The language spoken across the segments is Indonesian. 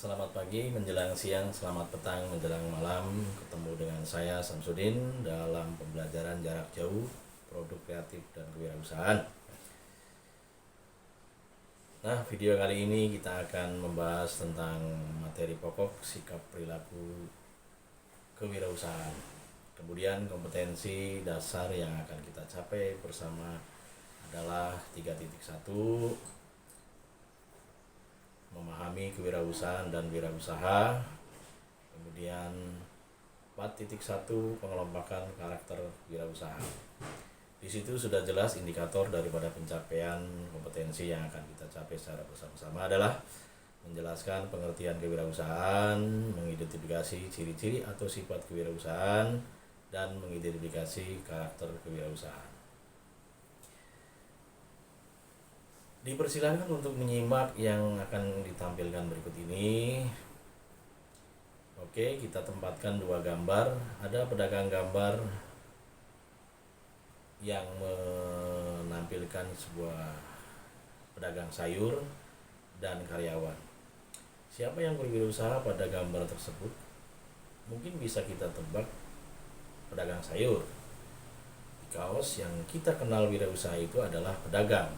Selamat pagi menjelang siang, selamat petang menjelang malam. Ketemu dengan saya Samsudin dalam pembelajaran jarak jauh, produk kreatif dan kewirausahaan. Nah, video kali ini kita akan membahas tentang materi pokok sikap perilaku kewirausahaan. Kemudian kompetensi dasar yang akan kita capai bersama adalah 3.1, memahami kewirausahaan dan wirausaha. Kemudian 4.1, pengelompokan karakter wirausaha. Di situ sudah jelas indikator daripada pencapaian kompetensi yang akan kita capai secara bersama-sama adalah menjelaskan pengertian kewirausahaan, mengidentifikasi ciri-ciri atau sifat kewirausahaan, dan mengidentifikasi karakter kewirausahaan. Dipersilakan untuk menyimak yang akan ditampilkan berikut ini. Oke, kita tempatkan dua gambar. Ada pedagang gambar yang menampilkan sebuah pedagang sayur dan karyawan. Siapa yang berwirausaha pada gambar tersebut? Mungkin bisa kita tebak pedagang sayur. Because yang kita kenal wirausaha itu adalah pedagang,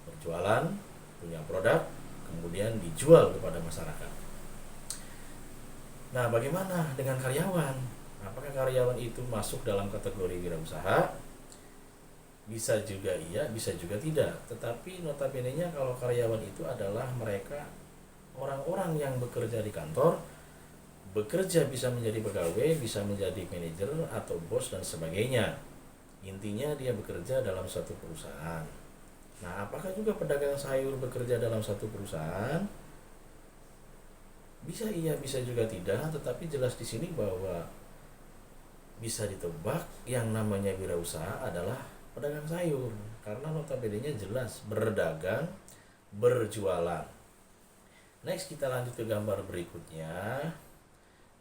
berjualan, punya produk, kemudian dijual kepada masyarakat. Nah, bagaimana dengan karyawan? Apakah karyawan itu masuk dalam kategori wirausaha? Bisa juga iya, bisa juga tidak. Tetapi notabene-nya kalau karyawan itu adalah mereka orang-orang yang bekerja di kantor, bekerja bisa menjadi pegawai, bisa menjadi manajer atau bos dan sebagainya. Intinya dia bekerja dalam suatu perusahaan. Nah, apakah juga pedagang sayur bekerja dalam satu perusahaan? Bisa iya, bisa juga tidak, tetapi jelas di sini bahwa bisa ditebak yang namanya wirausaha adalah pedagang sayur, karena notabene-nya jelas berdagang, berjualan. Next, kita lanjut ke gambar berikutnya.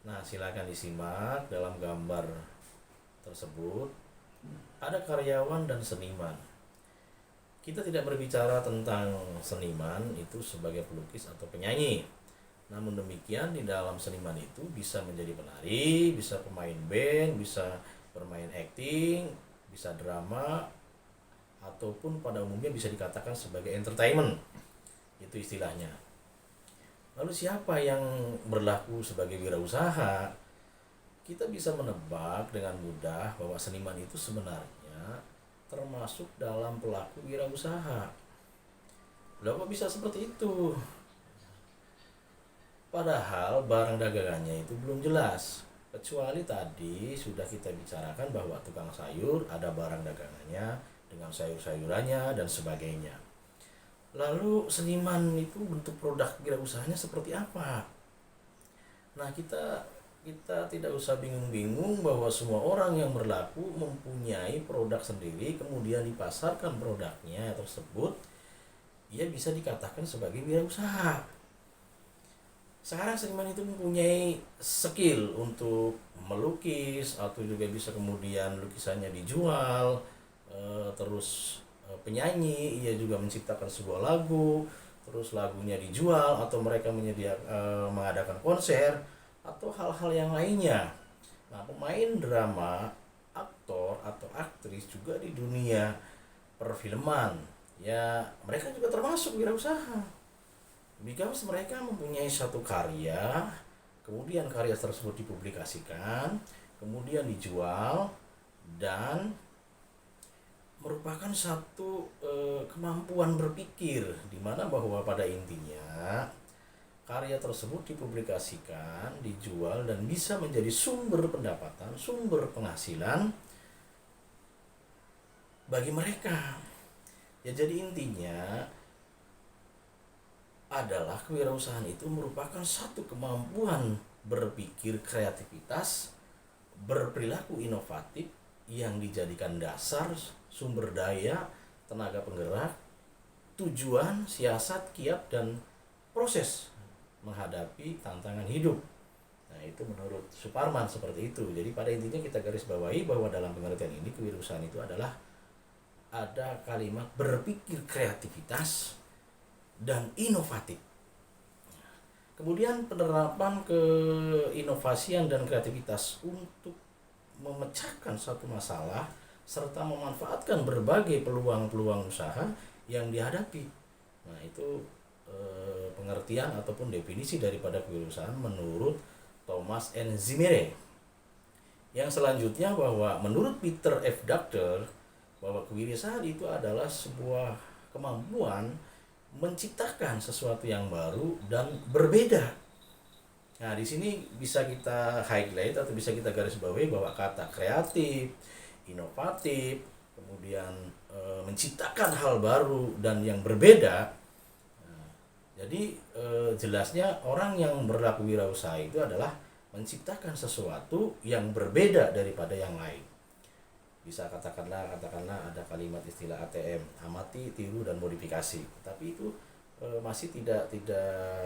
Nah, silakan disimak. Dalam gambar tersebut ada karyawan dan seniman. Kita tidak berbicara tentang seniman itu sebagai pelukis atau penyanyi. Namun demikian, di dalam seniman itu bisa menjadi penari, bisa pemain band, bisa bermain acting, bisa drama, ataupun pada umumnya bisa dikatakan sebagai entertainment. Itu istilahnya. Lalu siapa yang berlaku sebagai wirausaha? Kita bisa menebak dengan mudah bahwa seniman itu sebenarnya termasuk dalam pelaku wirausaha. Loh, kok bisa seperti itu? Padahal barang dagangannya itu belum jelas. Kecuali tadi sudah kita bicarakan bahwa tukang sayur ada barang dagangannya dengan sayur-sayurannya dan sebagainya. Lalu seniman itu bentuk produk wirausahanya seperti apa? Nah, kita tidak usah bingung-bingung bahwa semua orang yang berlaku mempunyai produk sendiri, kemudian dipasarkan produknya tersebut, ia bisa dikatakan sebagai wirausaha. Sekarang seniman itu mempunyai skill untuk melukis, atau juga bisa kemudian lukisannya dijual, terus penyanyi, ia juga menciptakan sebuah lagu, terus lagunya dijual, atau mereka mengadakan konser, atau hal-hal yang lainnya. Nah, pemain drama, aktor atau aktris juga di dunia perfilman, ya mereka juga termasuk wirausaha. Because mereka mempunyai satu karya, kemudian karya tersebut dipublikasikan, kemudian dijual, dan merupakan satu kemampuan berpikir, di mana bahwa pada intinya karya tersebut dipublikasikan, dijual, dan bisa menjadi sumber pendapatan, sumber penghasilan bagi mereka. Ya, jadi intinya adalah kewirausahaan itu merupakan satu kemampuan berpikir kreativitas, berperilaku inovatif yang dijadikan dasar, sumber daya, tenaga penggerak, tujuan, siasat, kiat, dan proses menghadapi tantangan hidup. Nah, itu menurut Suparman seperti itu. Jadi pada intinya kita garis bawahi bahwa dalam pengertian ini kewirausahaan itu adalah ada kalimat berpikir kreativitas dan inovatif. Kemudian penerapan keinovasian dan kreativitas untuk memecahkan satu masalah serta memanfaatkan berbagai peluang-peluang usaha yang dihadapi. Nah, itu pengertian ataupun definisi daripada kewirausahaan menurut Thomas N. Zimere. Yang selanjutnya bahwa menurut Peter F. Drucker bahwa kewirausahaan itu adalah sebuah kemampuan menciptakan sesuatu yang baru dan berbeda. Nah, di sini bisa kita highlight atau bisa kita garis bawahi bahwa kata kreatif, inovatif, kemudian menciptakan hal baru dan yang berbeda. Nah, jadi jelasnya orang yang berlaku wirausaha itu adalah menciptakan sesuatu yang berbeda daripada yang lain. Bisa katakanlah ada kalimat istilah ATM, amati, tiru dan modifikasi. Tapi itu masih tidak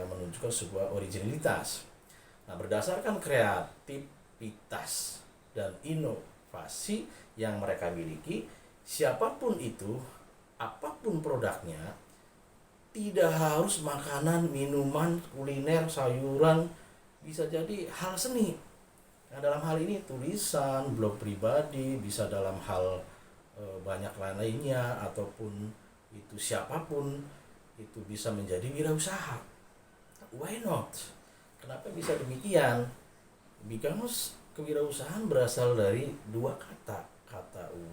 menunjukkan sebuah originalitas. Nah, berdasarkan kreativitas dan inovasi yang mereka miliki, siapapun itu, apapun produknya, tidak harus makanan, minuman, kuliner, sayuran, bisa jadi hal seni. Nah, dalam hal ini tulisan, blog pribadi, bisa dalam hal banyak lainnya, ataupun itu siapapun itu bisa menjadi wirausaha. Why not? Kenapa bisa demikian? Because kewirausahaan berasal dari dua kata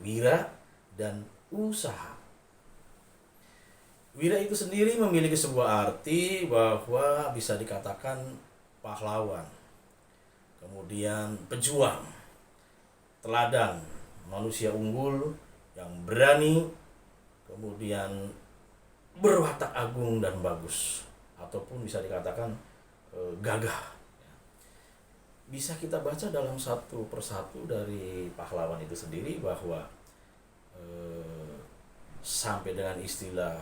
wira dan usaha. Wira itu sendiri memiliki sebuah arti bahwa bisa dikatakan pahlawan, kemudian pejuang, teladan, manusia unggul yang berani, kemudian berwatak agung dan bagus, ataupun bisa dikatakan gagah. Bisa kita baca dalam satu persatu dari pahlawan itu sendiri bahwa sampai dengan istilah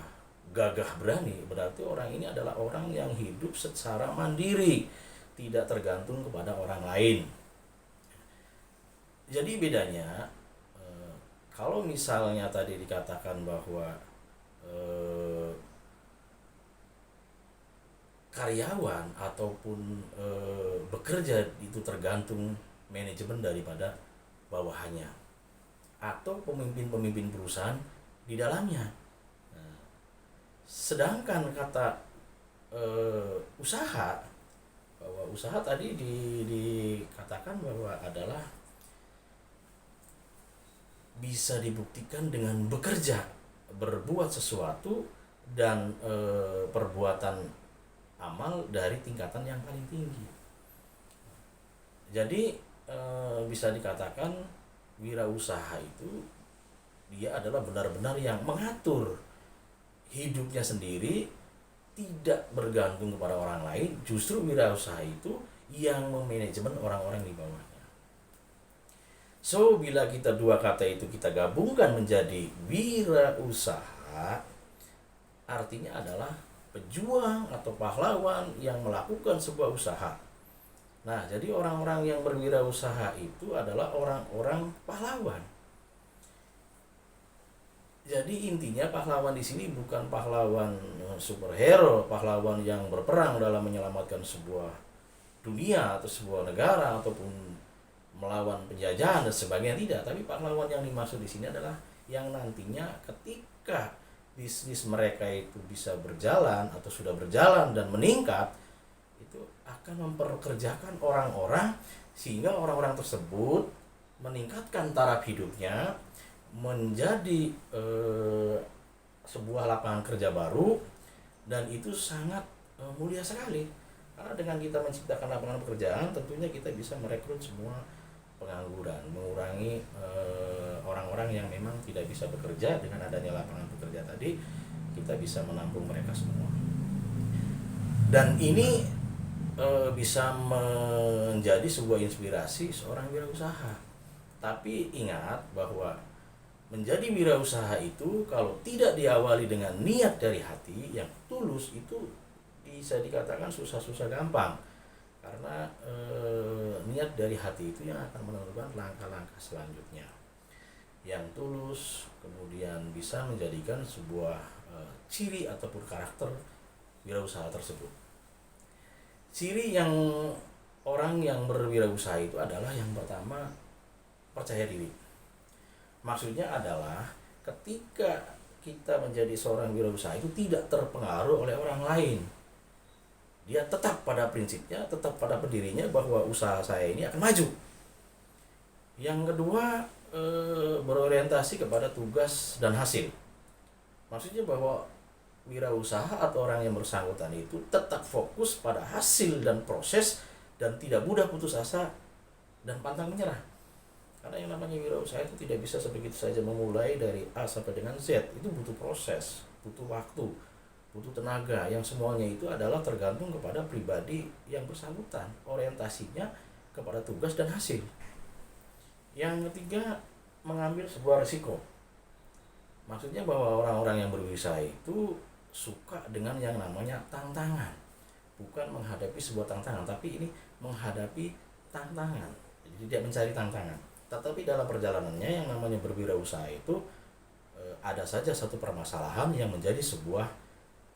gagah berani, berarti orang ini adalah orang yang hidup secara mandiri, tidak tergantung kepada orang lain. Jadi bedanya kalau misalnya tadi dikatakan bahwa karyawan ataupun bekerja itu tergantung manajemen daripada bawahannya atau pemimpin-pemimpin perusahaan di dalamnya. Nah, sedangkan kata usaha, bahwa usaha tadi dikatakan bahwa adalah bisa dibuktikan dengan bekerja, berbuat sesuatu dan perbuatan amal dari tingkatan yang paling tinggi. Jadi bisa dikatakan wirausaha itu dia adalah benar-benar yang mengatur hidupnya sendiri, tidak bergantung kepada orang lain. Justru wirausaha itu yang memanajemen orang-orang di bawahnya. So, bila kita dua kata itu kita gabungkan menjadi wirausaha, artinya adalah pejuang atau pahlawan yang melakukan sebuah usaha. Nah, jadi orang-orang yang berwirausaha itu adalah orang-orang pahlawan. Jadi intinya pahlawan di sini bukan pahlawan superhero, pahlawan yang berperang dalam menyelamatkan sebuah dunia atau sebuah negara ataupun melawan penjajahan dan sebagainya, tidak. Tapi pahlawan yang dimaksud di sini adalah yang nantinya ketika bisnis mereka itu bisa berjalan atau sudah berjalan dan meningkat, itu akan memperkerjakan orang-orang sehingga orang-orang tersebut meningkatkan taraf hidupnya, menjadi sebuah lapangan kerja baru, dan itu sangat mulia sekali. Karena dengan kita menciptakan lapangan pekerjaan, tentunya kita bisa merekrut semua pengangguran, mengurangi orang-orang yang memang tidak bisa bekerja. Dengan adanya lapangan pekerja tadi, kita bisa menampung mereka semua. Dan ini bisa menjadi sebuah inspirasi seorang wirausaha. Tapi ingat bahwa menjadi wirausaha itu kalau tidak diawali dengan niat dari hati yang tulus, itu bisa dikatakan susah-susah gampang. Karena niat dari hati itu yang akan menentukan langkah-langkah selanjutnya yang tulus, kemudian bisa menjadikan sebuah ciri ataupun karakter wirausaha tersebut. Ciri yang orang yang berwirausaha itu adalah yang pertama percaya diri. Maksudnya adalah ketika kita menjadi seorang wirausaha itu tidak terpengaruh oleh orang lain. Dia tetap pada prinsipnya, tetap pada pendirinya bahwa usaha saya ini akan maju. Yang kedua, berorientasi kepada tugas dan hasil. Maksudnya bahwa wirausaha atau orang yang bersangkutan itu tetap fokus pada hasil dan proses dan tidak mudah putus asa dan pantang menyerah. Karena yang namanya wirausaha itu tidak bisa sebegitu saja memulai dari A sampai dengan Z. Itu butuh proses, butuh waktu, butuh tenaga, yang semuanya itu adalah tergantung kepada pribadi yang bersangkutan, orientasinya kepada tugas dan hasil. Yang ketiga, mengambil sebuah risiko. Maksudnya bahwa orang-orang yang berwirausaha itu suka dengan yang namanya tantangan. Bukan menghadapi sebuah tantangan, tapi ini menghadapi tantangan. Jadi tidak mencari tantangan. Tetapi dalam perjalanannya yang namanya berwirausaha itu ada saja satu permasalahan yang menjadi sebuah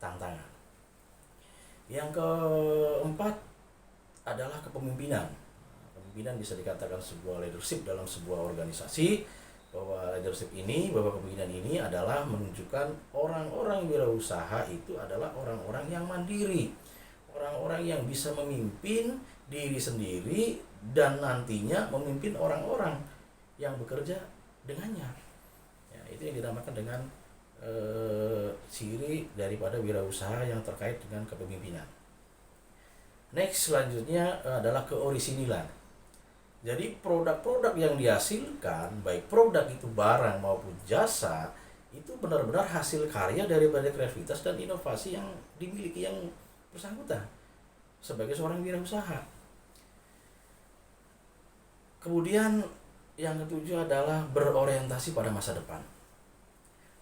tantangan. Yang keempat adalah kepemimpinan. Kepemimpinan bisa dikatakan sebuah leadership dalam sebuah organisasi, bahwa leadership ini, bahwa kepemimpinan ini adalah menunjukkan orang-orang wirausaha itu adalah orang-orang yang mandiri, orang-orang yang bisa memimpin diri sendiri dan nantinya memimpin orang-orang yang bekerja dengannya. Ya, itu yang dinamakan dengan ciri daripada wirausaha yang terkait dengan kepemimpinan. Next, selanjutnya adalah keorisinilan. Jadi produk-produk yang dihasilkan, baik produk itu barang maupun jasa, itu benar-benar hasil karya daripada kreativitas dan inovasi yang dimiliki yang bersangkutan sebagai seorang wirausaha. Kemudian yang ketujuh adalah berorientasi pada masa depan.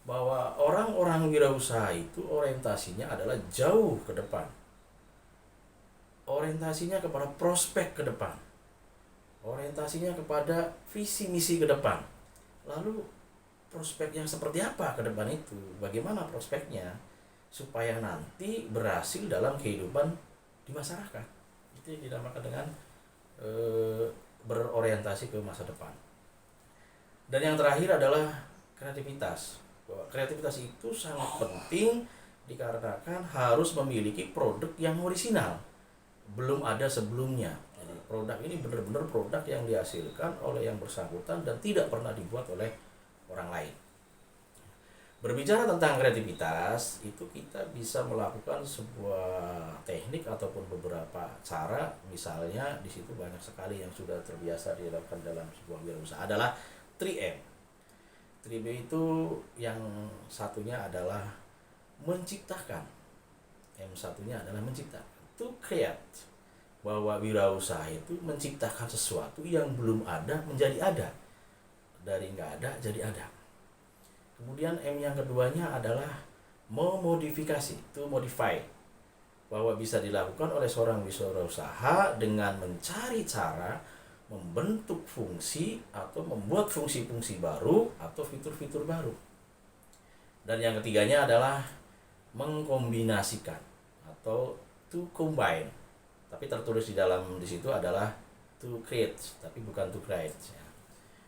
Bahwa orang-orang wirausaha itu orientasinya adalah jauh ke depan. Orientasinya kepada prospek ke depan. Orientasinya kepada visi misi ke depan. Lalu prospek yang seperti apa ke depan itu? Bagaimana prospeknya supaya nanti berhasil dalam kehidupan di masyarakat? Itu yang dinamakan dengan berorientasi ke masa depan. Dan yang terakhir adalah kreativitas. Bahwa kreativitas itu sangat penting dikarenakan harus memiliki produk yang orisinal, belum ada sebelumnya. Jadi produk ini benar-benar produk yang dihasilkan oleh yang bersangkutan dan tidak pernah dibuat oleh orang lain. Berbicara tentang kreativitas, itu kita bisa melakukan sebuah teknik ataupun beberapa cara. Misalnya di situ banyak sekali yang sudah terbiasa dilakukan dalam sebuah wirausaha adalah 3M. 3M itu yang satunya adalah menciptakan. M satunya adalah menciptakan. To create. Bahwa wirausaha itu menciptakan sesuatu yang belum ada menjadi ada. Dari nggak ada jadi ada. Kemudian M yang keduanya adalah memodifikasi, to modify. Bahwa bisa dilakukan oleh seorang wirausaha dengan mencari cara membentuk fungsi atau membuat fungsi-fungsi baru atau fitur-fitur baru. Dan yang ketiganya adalah mengkombinasikan atau to combine. Tapi tertulis di situ adalah to create, tapi bukan to create.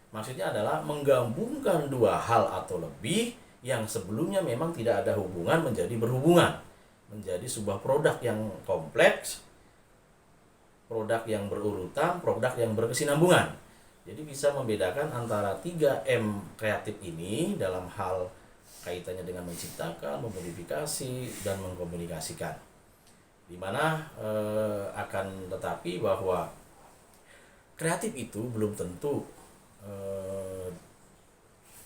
Maksudnya adalah menggabungkan dua hal atau lebih yang sebelumnya memang tidak ada hubungan menjadi berhubungan, menjadi sebuah produk yang kompleks, produk yang berurutan, produk yang berkesinambungan. Jadi bisa membedakan antara 3M kreatif ini dalam hal kaitannya dengan menciptakan, memodifikasi, dan mengkomunikasikan. Dimana akan tetapi bahwa kreatif itu belum tentu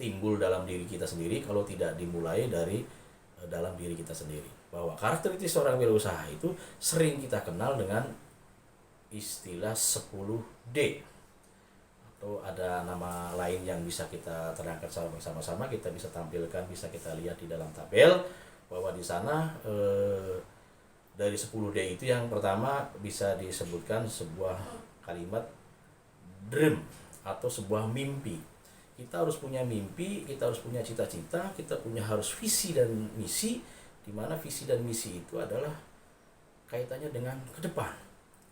timbul dalam diri kita sendiri kalau tidak dimulai dari dalam diri kita sendiri. Bahwa karakteristik seorang wirausaha itu sering kita kenal dengan istilah 10D, atau ada nama lain yang bisa kita terangkan secara bersama-sama, kita bisa tampilkan, bisa kita lihat di dalam tabel bahwa di sana dari 10D itu yang pertama bisa disebutkan sebuah kalimat dream atau sebuah mimpi. Kita harus punya mimpi, kita harus punya cita-cita, kita harus visi dan misi, di mana visi dan misi itu adalah kaitannya dengan ke depan.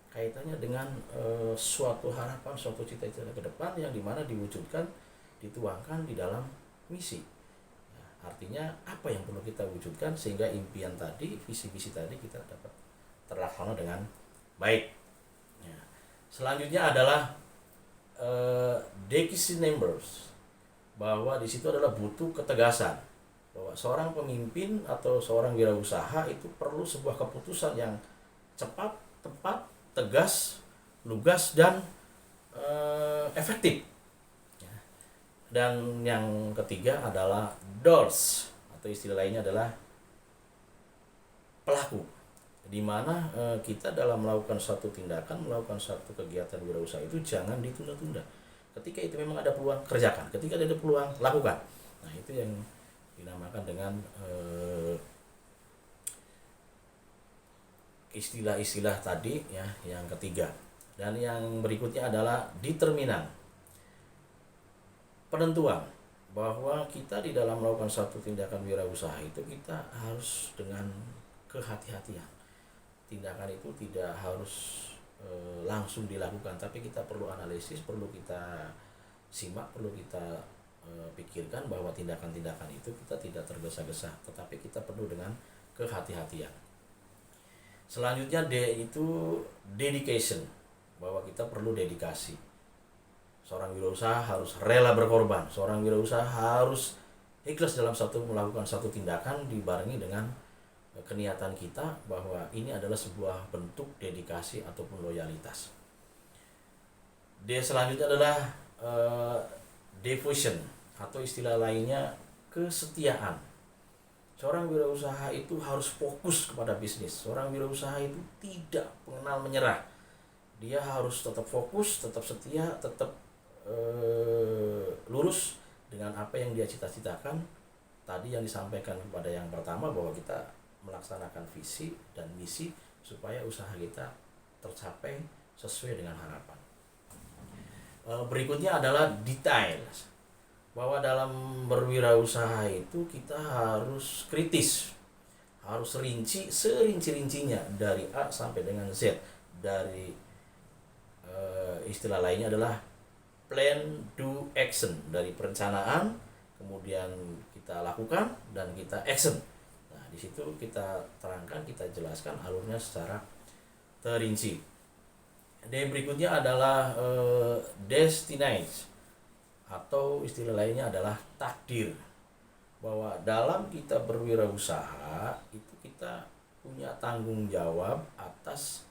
kaitannya dengan suatu harapan, suatu cita-cita ke depan yang dimana diwujudkan, dituangkan di dalam misi. Artinya apa yang perlu kita wujudkan sehingga impian tadi, visi-visi tadi kita dapat terlaksana dengan baik. Ya. Selanjutnya adalah decision numbers, bahwa di situ adalah butuh ketegasan, bahwa seorang pemimpin atau seorang wirausaha itu perlu sebuah keputusan yang cepat, tepat, tegas, lugas, dan efektif. Dan yang ketiga adalah doers, atau istilah lainnya adalah pelaku, di mana kita dalam melakukan suatu tindakan, melakukan suatu kegiatan wirausaha itu jangan ditunda-tunda. Ketika itu memang ada peluang, kerjakan. Ketika ada peluang, lakukan. Nah, itu yang dinamakan dengan istilah-istilah tadi ya, yang ketiga. Dan yang berikutnya adalah determinan, penentuan bahwa kita di dalam melakukan suatu tindakan wirausaha itu kita harus dengan kehati-hatian. Tindakan itu tidak harus langsung dilakukan, tapi kita perlu analisis, perlu kita simak, perlu kita pikirkan bahwa tindakan-tindakan itu kita tidak tergesa-gesa, tetapi kita penuh dengan kehati-hatian. Selanjutnya D itu dedication, bahwa kita perlu dedikasi. Seorang wirausaha harus rela berkorban, seorang wirausaha harus ikhlas dalam melakukan satu tindakan dibarengi dengan keniatan kita bahwa ini adalah sebuah bentuk dedikasi ataupun loyalitas. D selanjutnya adalah devotion, atau istilah lainnya kesetiaan. Seorang wirausaha itu harus fokus kepada bisnis. Seorang wirausaha itu tidak mengenal menyerah. Dia harus tetap fokus, tetap setia, tetap lurus dengan apa yang dia cita-citakan. Tadi yang disampaikan kepada yang pertama, bahwa kita melaksanakan visi dan misi supaya usaha kita tercapai sesuai dengan harapan. Berikutnya adalah details, bahwa dalam berwirausaha itu kita harus kritis, harus rinci, serinci-rincinya dari A sampai dengan Z. Dari istilah lainnya adalah plan, do, action, dari perencanaan, kemudian kita lakukan, dan kita action. Nah, di situ kita terangkan, kita jelaskan alurnya secara terinci. Dan berikutnya adalah destination, atau istilah lainnya adalah takdir, bahwa dalam kita berwirausaha itu kita punya tanggung jawab atas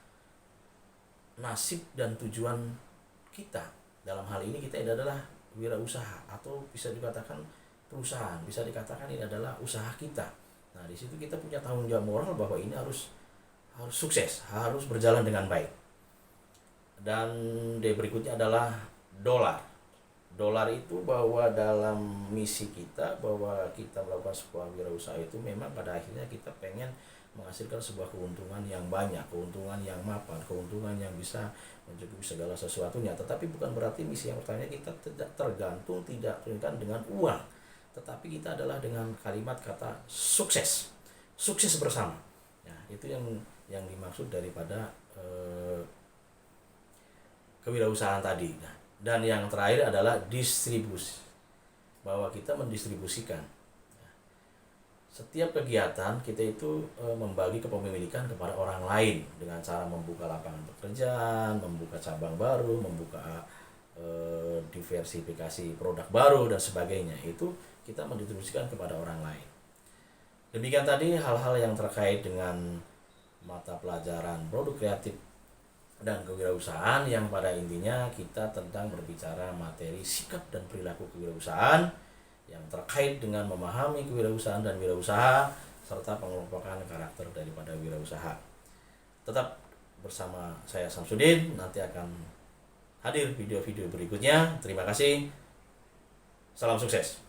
nasib dan tujuan kita. Dalam hal ini kita adalah wirausaha, atau bisa dikatakan perusahaan, bisa dikatakan ini adalah usaha kita. Nah, di situ kita punya tanggung jawab moral bahwa ini harus sukses, harus berjalan dengan baik. Dan berikutnya adalah dolar. Dolar itu bahwa dalam misi kita, bahwa kita melakukan sebuah wirausaha itu memang pada akhirnya kita pengen menghasilkan sebuah keuntungan yang banyak, keuntungan yang mapan, keuntungan yang bisa mencukupi segala sesuatunya. Tetapi bukan berarti misi yang pertama kita tidak tergantung, tidak tergantung dengan uang, tetapi kita adalah dengan kalimat kata sukses, sukses bersama. Ya, itu yang dimaksud daripada kewirausahaan tadi. Nah, dan yang terakhir adalah distribusi, bahwa kita mendistribusikan. Setiap kegiatan kita itu membagi kepemilikan kepada orang lain dengan cara membuka lapangan pekerjaan, membuka cabang baru, membuka diversifikasi produk baru dan sebagainya. Itu kita mendistribusikan kepada orang lain. Demikian tadi hal-hal yang terkait dengan mata pelajaran produk kreatif dan kewirausahaan, yang pada intinya kita tentang berbicara materi sikap dan perilaku kewirausahaan yang terkait dengan memahami kewirausahaan dan wirausaha serta pengelompokan karakter daripada wirausaha. Tetap bersama saya Samsudin, nanti akan hadir video-video berikutnya. Terima kasih. Salam sukses.